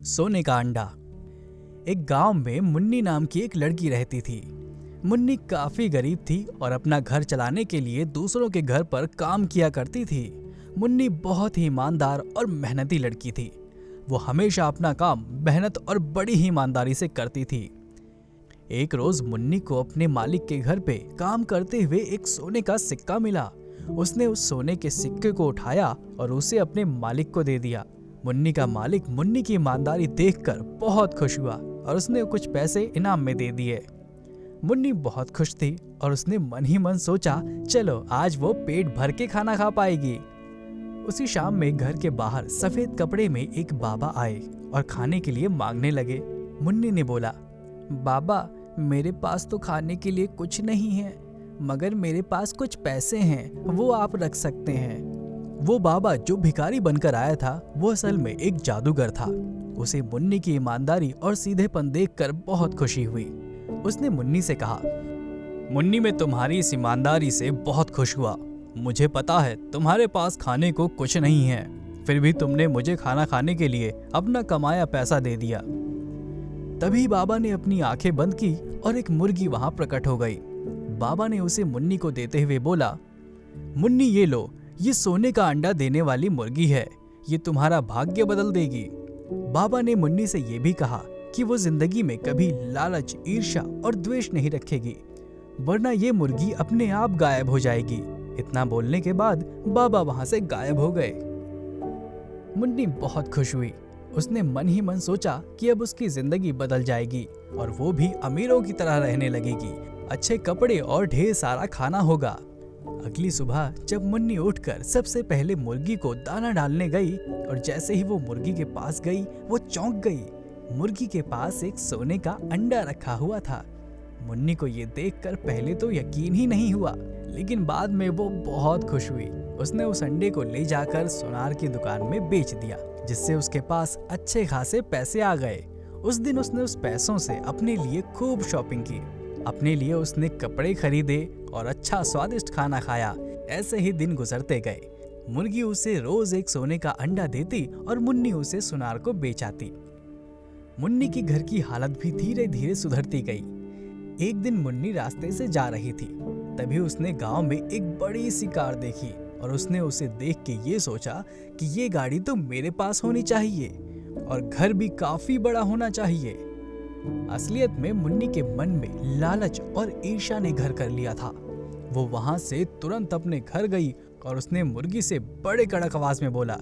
सोने का अंडा। एक गांव में मुन्नी नाम की एक लड़की रहती थी। मुन्नी काफी गरीब थी और अपना घर चलाने के लिए दूसरों के घर पर काम किया करती थी। मुन्नी बहुत ही ईमानदार और मेहनती लड़की थी। वो हमेशा अपना काम मेहनत और बड़ी ही ईमानदारी से करती थी। एक रोज मुन्नी को अपने मालिक के घर पे काम करते हुए एक सोने का सिक्का मिला। उसने उस सोने के सिक्के को उठाया और उसे अपने मालिक को दे दिया। मुन्नी का मालिक मुन्नी की ईमानदारी देखकर बहुत खुश हुआ और उसने कुछ पैसे इनाम में दे दिए। मुन्नी बहुत खुश थी और उसने मन ही मन सोचा, चलो आज वो पेट भर के खाना खा पाएगी। उसी शाम में घर के बाहर सफेद कपड़े में एक बाबा आए और खाने के लिए मांगने लगे। मुन्नी ने बोला, बाबा मेरे पास तो खाने के लिए कुछ नहीं है, मगर मेरे पास कुछ पैसे हैं, वो आप रख सकते हैं। वो बाबा जो भिखारी बनकर आया था वो असल में एक जादूगर था। उसे मुन्नी की ईमानदारी और सीधेपन देखकर बहुत खुशी हुई। उसने मुन्नी से कहा, मुन्नी मैं तुम्हारी इस ईमानदारी से बहुत खुश हुआ। मुझे पता है तुम्हारे पास खाने को कुछ नहीं है, फिर भी तुमने मुझे खाना खाने के लिए अपना कमाया पैसा दे दिया। तभी बाबा ने अपनी आंखें बंद की और एक मुर्गी वहां प्रकट हो गई। बाबा ने उसे मुन्नी को देते हुए बोला, मुन्नी ये लो, ये सोने का अंडा देने वाली मुर्गी है, ये तुम्हारा भाग्य बदल देगी। बाबा ने मुन्नी से ये भी कहा कि वो जिंदगी में कभी लालच, ईर्ष्या और द्वेष नहीं रखेगी, वरना ये मुर्गी अपने आप गायब हो जाएगी। इतना बोलने के बाद बाबा वहां से गायब हो गए। मुन्नी बहुत खुश हुई। उसने मन ही मन सोचा कि अब उसकी जिंदगी बदल जाएगी और वो भी अमीरों की तरह रहने लगेगी। अच्छे कपड़े और ढेर सारा खाना होगा। अगली सुबह जब मुन्नी उठकर सबसे पहले मुर्गी को दाना डालने गई और जैसे ही वो मुर्गी के पास गई वो चौंक गई। मुर्गी के पास एक सोने का अंडा रखा हुआ था। मुन्नी को ये देखकर पहले तो यकीन ही नहीं हुआ, लेकिन बाद में वो बहुत खुश हुई। उसने उस अंडे को ले जाकर सुनार की दुकान में बेच दिया, जिससे उसके पास अच्छे खासे पैसे आ गए। उस दिन उसने उस पैसों से अपने लिए खूब शॉपिंग की। अपने लिए उसने कपड़े खरीदे और अच्छा स्वादिष्ट खाना खाया। ऐसे ही दिन गुजरते गए। मुर्गी उसे रोज एक सोने का अंडा देती और मुन्नी उसे सुनार को बेच आती। मुन्नी की घर की हालत भी धीरे धीरे सुधरती गई। एक दिन मुन्नी रास्ते से जा रही थी, तभी उसने गांव में एक बड़ी सी कार देखी और उसने उसे देख के ये सोचा कि ये गाड़ी तो मेरे पास होनी चाहिए और घर भी काफी बड़ा होना चाहिए। असलियत में मुन्नी के मन में लालच और ईर्ष्या ने घर कर लिया था। वो वहां से तुरंत अपने घर गई और उसने मुर्गी से बड़े कड़क आवाज में बोला,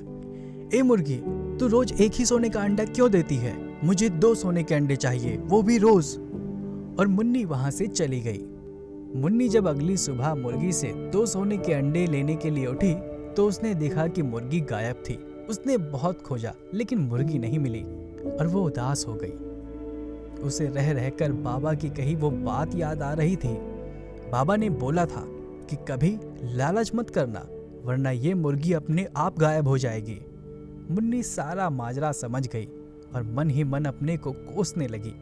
ए मुर्गी, तू रोज एक ही सोने का अंडा क्यों देती है? मुझे 2 सोने के अंडे चाहिए, वो भी रोज। और मुन्नी वहां से चली गई। मुन्नी जब अगली सुबह मुर्गी से 2 सोने के अंडे लेने के लिए उठी तो उसने देखा कि मुर्गी गायब थी। उसने बहुत खोजा लेकिन मुर्गी नहीं मिली और वो उदास हो गई। उसे रह रहकर बाबा की कही वो बात याद आ रही थी। बाबा ने बोला था कि कभी लालच मत करना, वरना ये मुर्गी अपने आप गायब हो जाएगी। मुन्नी सारा माजरा समझ गई और मन ही मन अपने को कोसने लगी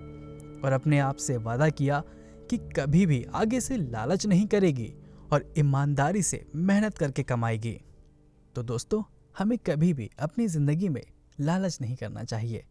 और अपने आप से वादा किया कि कभी भी आगे से लालच नहीं करेगी और ईमानदारी से मेहनत करके कमाएगी। तो दोस्तों, हमें कभी भी अपनी जिंदगी में लालच नहीं करना चाहिए।